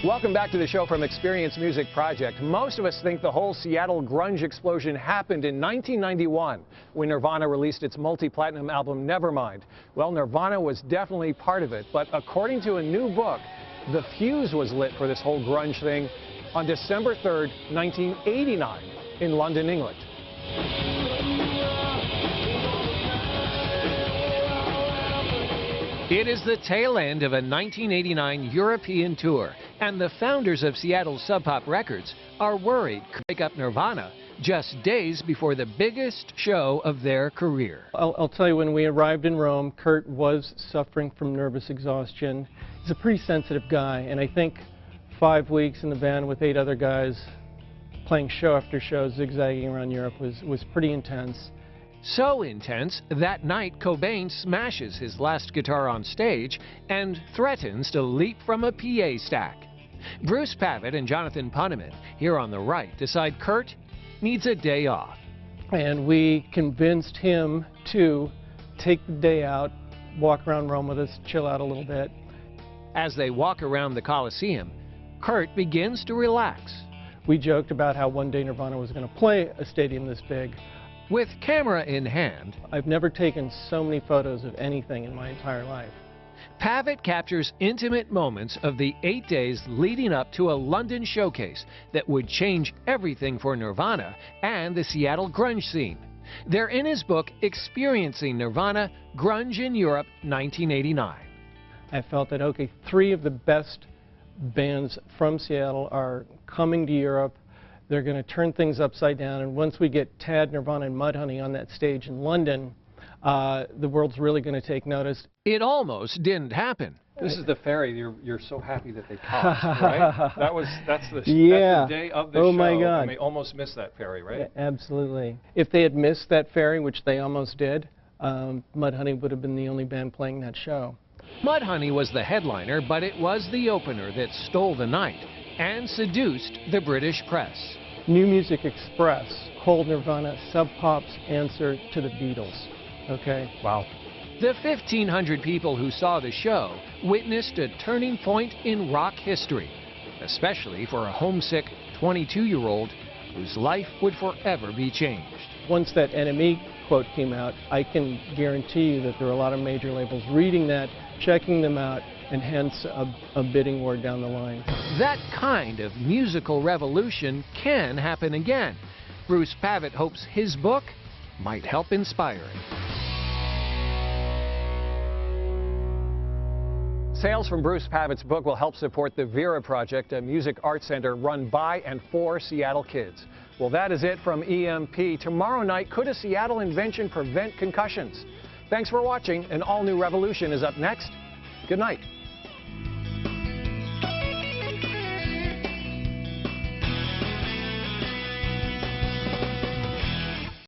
Welcome back to the show from Experience Music Project. Most of us think the whole Seattle grunge explosion happened in 1991 when Nirvana released its multi-platinum album Nevermind. Well, Nirvana was definitely part of it, but according to a new book, the fuse was lit for this whole grunge thing on December 3rd, 1989 in London, England. It is the tail end of a 1989 European tour, and the founders of Seattle's Sub Pop Records are worried to break up Nirvana just days before the biggest show of their career. I'll tell you, when we arrived in Rome, Kurt was suffering from nervous exhaustion. He's a pretty sensitive guy, and I think 5 weeks in the band with 8 other guys playing show after show, zigzagging around Europe was pretty intense. So intense, that night Cobain smashes his last guitar on stage and threatens to leap from a PA stack. Bruce Pavitt and Jonathan Punneman, here on the right, decide Kurt needs a day off. And we convinced him to take the day out, walk around Rome with us, chill out a little bit. As they walk around the Colosseum, Kurt begins to relax. We joked about how one day Nirvana was going to play a stadium this big. With camera in hand, I've never taken so many photos of anything in my entire life. Pavitt captures intimate moments of the 8 days leading up to a London showcase that would change everything for Nirvana and the Seattle grunge scene. They're in his book, Experiencing Nirvana, Grunge in Europe, 1989. I felt that, okay, 3 of the best bands from Seattle are coming to Europe. They're going to turn things upside down, and once we get Tad, Nirvana, and Mudhoney on that stage in London, the world's really going to take notice. It almost didn't happen. This is the ferry you're so happy that they caught, right? That's the day of the show. Oh my God. And they almost missed that ferry, right? Yeah, absolutely. If they had missed that ferry, which they almost did, Mudhoney would have been the only band playing that show. Mudhoney was the headliner, but it was the opener that stole the night and seduced the British press. New Music Express called Nirvana Sub Pop's answer to the Beatles. Okay? Wow. The 1,500 people who saw the show witnessed a turning point in rock history, especially for a homesick 22-year-old whose life would forever be changed. Once that NME quote came out, I can guarantee you that there are a lot of major labels reading that, checking them out, and hence a bidding war down the line. That kind of musical revolution can happen again. Bruce Pavitt hopes his book might help inspire it. Sales from Bruce Pavitt's book will help support the Vera Project, a music arts center run by and for Seattle kids. Well, that is it from EMP. Tomorrow night, could a Seattle invention prevent concussions? Thanks for watching. An all-new revolution is up next. Good night.